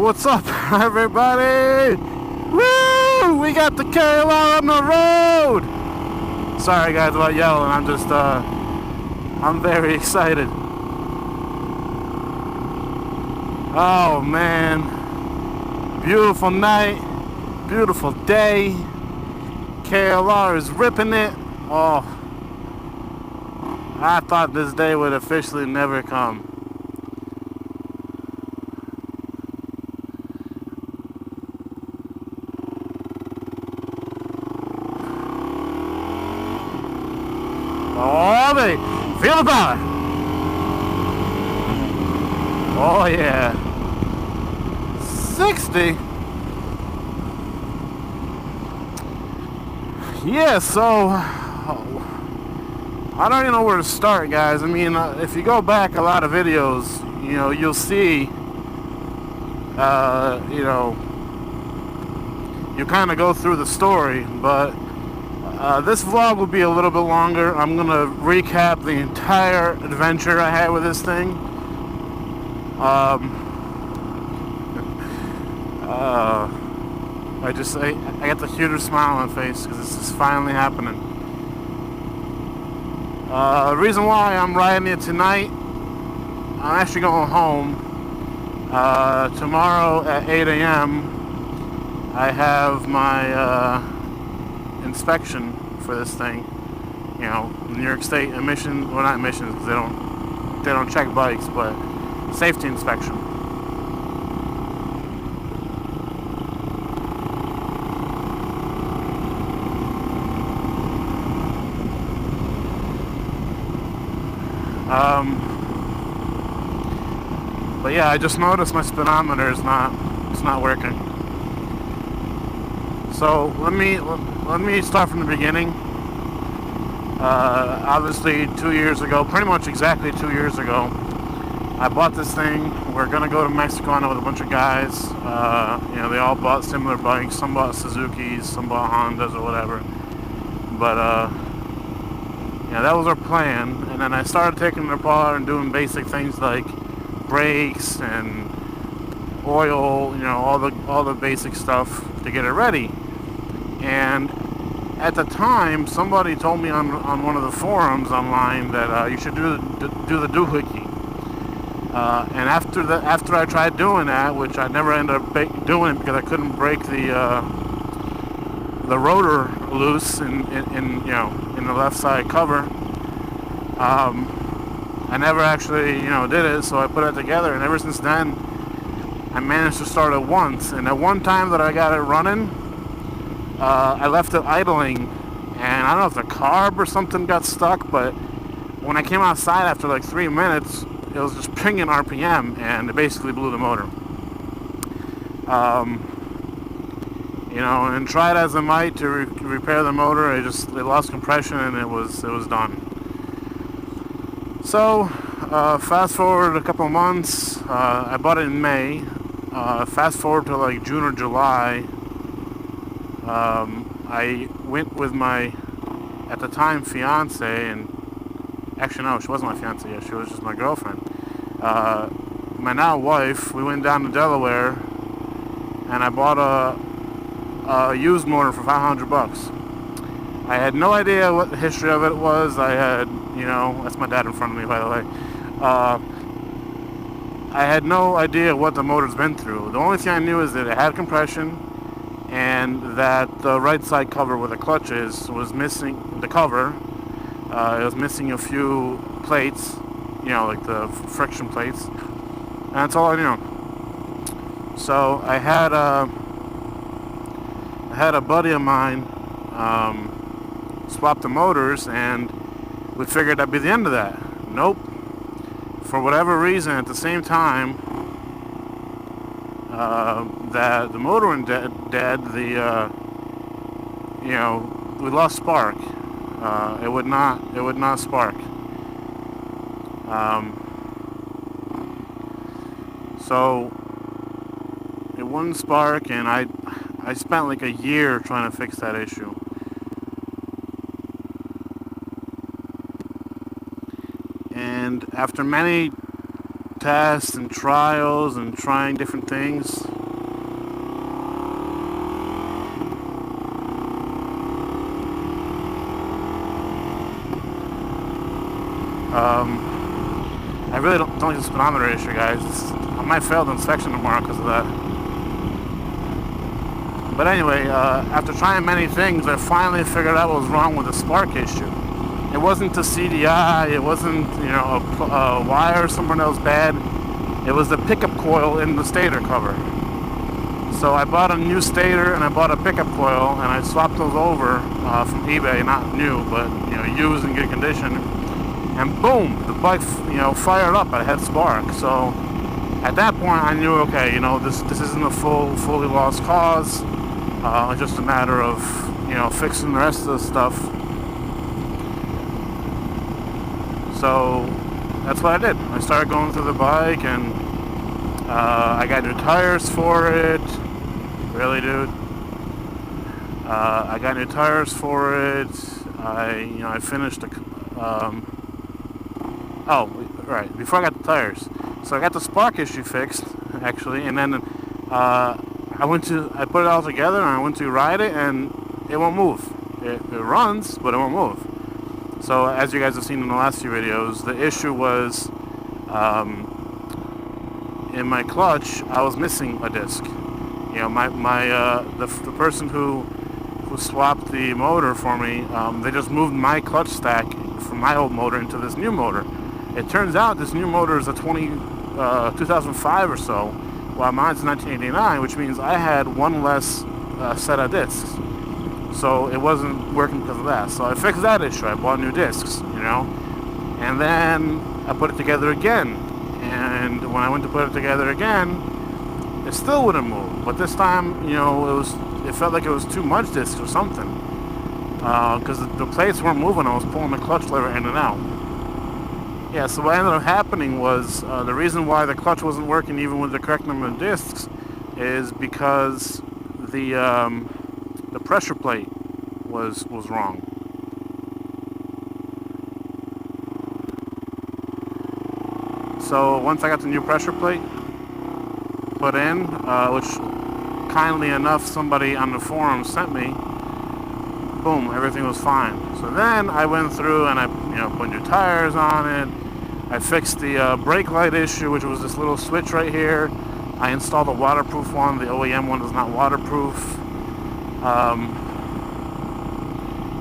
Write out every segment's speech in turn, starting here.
what's up, everybody? Woo! We got the KLR on the road! Sorry, guys, about yelling. I'm just, I'm very excited. Oh, man. Beautiful night. Beautiful day. KLR is ripping it. Oh. I thought this day would officially never come. Oh, baby. Feel the power. Oh, yeah. 60. Yeah, so I don't even know where to start, guys. I mean, if you go back a lot of videos, you know, you'll see, you know, you kind of go through the story, but this vlog will be a little bit longer. I'm going to recap the entire adventure I had with this thing. I got the cutest smile on my face because this is finally happening. The reason why I'm riding it tonight, I'm actually going home. Tomorrow at 8 a.m. I have my inspection for this thing. You know, New York State emission, well, not emissions, because they don't check bikes, but safety inspection. But yeah, I just noticed my speedometer is not working. So let me start from the beginning. Obviously 2 years ago, pretty much exactly 2 years ago, I bought this thing. We're gonna go to Mexico on it with a bunch of guys. You know, they all bought similar bikes. Some bought Suzuki's, some bought Hondas or whatever. But yeah, that was our plan. And then I started taking it apart and doing basic things like brakes and oil, you know, all the basic stuff to get it ready. And at the time, somebody told me on one of the forums online that you should do the doohickey. And after I tried doing that, which I never ended up doing because I couldn't break the rotor loose in you know, in the left side cover. I never actually, you know, did it, so I put it together, and ever since then, I managed to start it once. And at one time that I got it running, I left it idling, and I don't know if the carb or something got stuck, but when I came outside after like 3 minutes, it was just pinging RPM, and it basically blew the motor. You know, and tried as I might to repair the motor, it lost compression, and it was done. So, fast forward a couple months, I bought it in May. Fast forward to like June or July, I went with my, at the time, fiance, and actually no, she wasn't my fiance yet, she was just my girlfriend. My now wife, we went down to Delaware, and I bought a used motor for $500. I had no idea what the history of it was. I had, you know, that's my dad in front of me, by the way. I had no idea what the motor's been through. The only thing I knew is that it had compression, and that the right side cover where the clutch is was missing the cover. It was missing a few plates, you know, like the friction plates, and that's all I knew. So I had a buddy of mine swap the motors, and we figured that'd be the end of that. Nope. For whatever reason, at the same time that the motor went dead, the you know, we lost spark. It would not spark. So it wouldn't spark, and I spent like a year trying to fix that issue. And after many tests and trials and trying different things, I really don't think it's a speedometer issue, guys. I might fail the inspection tomorrow because of that. But anyway, after trying many things, I finally figured out what was wrong with the spark issue. It wasn't the CDI, it wasn't, you know, a wire somewhere that was bad. It was the pickup coil in the stator cover. So I bought a new stator and I bought a pickup coil and I swapped those over from eBay, not new, but, you know, used in good condition. And boom, the bike, you know, fired up. I had spark. So at that point, I knew, okay, you know, this isn't a fully lost cause. It's just a matter of, you know, fixing the rest of the stuff. So that's what I did. I started going through the bike, and I got new tires for it. Really, dude. I got new tires for it. I finished the. Oh, right. Before I got the tires, so I got the spark issue fixed, actually, and then I put it all together, and I went to ride it, and it won't move. It runs, but it won't move. So as you guys have seen in the last few videos, the issue was in my clutch, I was missing a disc. You know, the person who swapped the motor for me, they just moved my clutch stack from my old motor into this new motor. It turns out this new motor is a 2005 or so, while mine's 1989, which means I had one less set of discs. So it wasn't working because of that. So I fixed that issue. I bought new discs, you know, and then I put it together again. And when I went to put it together again, it still wouldn't move. But this time, you know, it felt like it was too much discs or something, because the plates weren't moving. I was pulling the clutch lever in and out. Yeah. So what ended up happening was the reason why the clutch wasn't working even with the correct number of discs is because the pressure plate was wrong. So once I got the new pressure plate put in, which kindly enough somebody on the forum sent me, boom, everything was fine. So then I went through and I, you know, put new tires on it. I fixed the brake light issue, which was this little switch right here. I installed a waterproof one. The OEM one is not waterproof.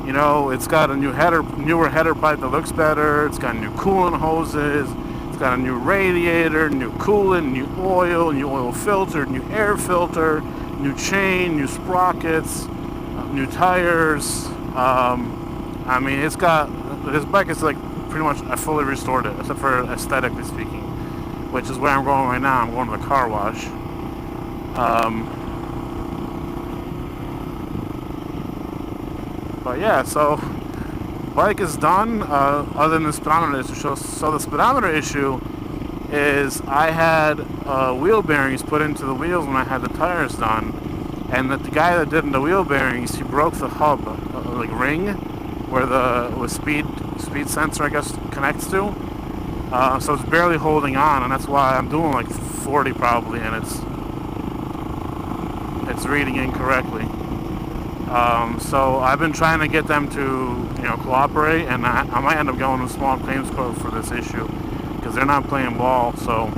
You know, it's got a newer header pipe that looks better. It's got new coolant hoses. It's got a new radiator, new coolant, new oil filter, new air filter, new chain, new sprockets, new tires. I mean, this bike is like pretty much, I fully restored it, except for aesthetically speaking, which is where I'm going right now. I'm going to the car wash. But yeah, so bike is done, other than the speedometer issue. So the speedometer issue is I had wheel bearings put into the wheels when I had the tires done, and the guy that did the wheel bearings, he broke the hub, like ring, where the speed sensor, I guess, connects to. So it's barely holding on, and that's why I'm doing like 40 probably, and it's reading incorrectly. So I've been trying to get them to, you know, cooperate, and I might end up going to a small claims court for this issue because they're not playing ball. So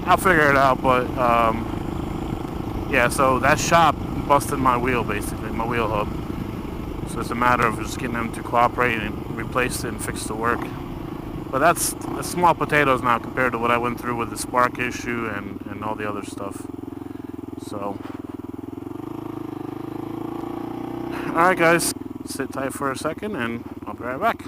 I'll figure it out. But yeah, so that shop busted my wheel, basically, my wheel hub. So it's a matter of just getting them to cooperate and replace it and fix the work. But that's small potatoes now compared to what I went through with the spark issue and all the other stuff. So. Alright guys, sit tight for a second and I'll be right back.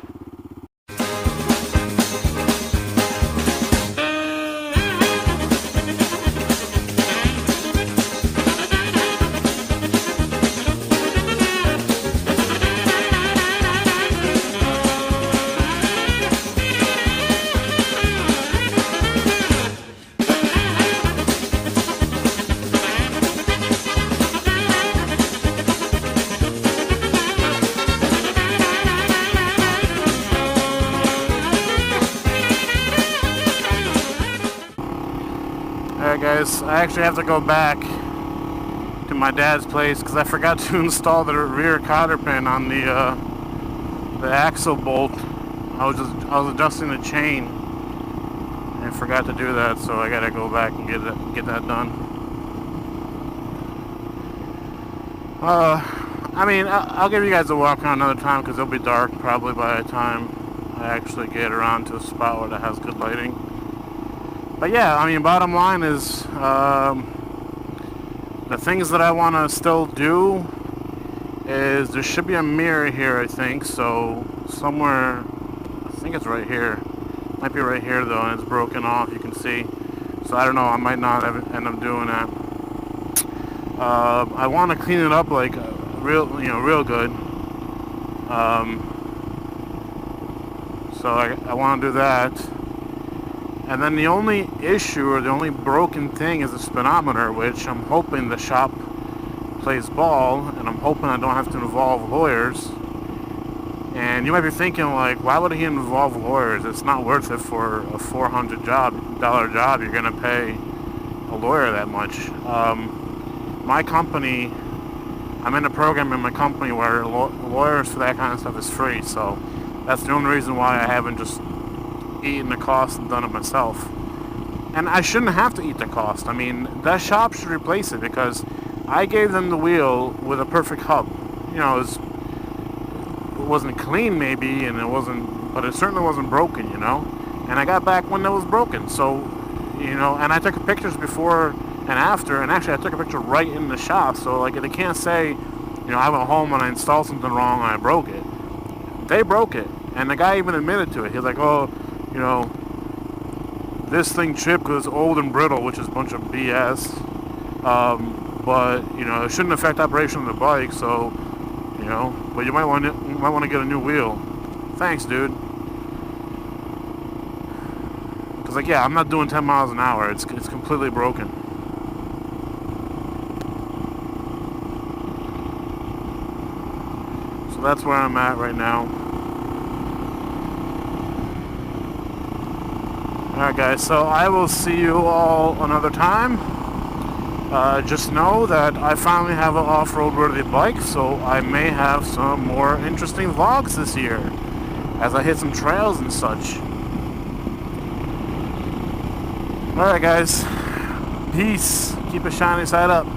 Alright guys, I actually have to go back to my dad's place because I forgot to install the rear cotter pin on the axle bolt I was adjusting the chain and forgot to do that, so I gotta go back and get that done. I mean, I'll give you guys a walk around another time because it'll be dark probably by the time I actually get around to a spot where that has good lighting. But yeah, I mean, bottom line is the things that I want to still do is there should be a mirror here, I think. So somewhere, I think it's right here. Might be right here though, and it's broken off. You can see. So I don't know. I might not end up doing that. I want to clean it up like real good. So I want to do that. And then the only issue or the only broken thing is the speedometer, which I'm hoping the shop plays ball, and I'm hoping I don't have to involve lawyers. And you might be thinking, like, why would he involve lawyers? It's not worth it for a $400 job. You're going to pay a lawyer that much. My company, I'm in a program in my company where lawyers for that kind of stuff is free. So that's the only reason why I haven't just eaten the cost and done it myself. And I shouldn't have to eat the cost. I mean, that shop should replace it because I gave them the wheel with a perfect hub. You know, it wasn't clean maybe, and but it certainly wasn't broken, you know. And I got back when it was broken. So, you know, and I took pictures before and after, and actually I took a picture right in the shop. So like, they can't say, you know, I went home and I installed something wrong and I broke it. They broke it, and the guy even admitted to it. He was like, oh, you know, this thing tripped because it's old and brittle, which is a bunch of BS. But you know, it shouldn't affect operation of the bike. So, you know, but you might want to get a new wheel. Thanks, dude. Because like, yeah, I'm not doing 10 miles an hour. It's completely broken. So that's where I'm at right now. Alright guys, so I will see you all another time. Just know that I finally have an off-road worthy bike, so I may have some more interesting vlogs this year as I hit some trails and such. Alright guys, peace. Keep a shiny side up.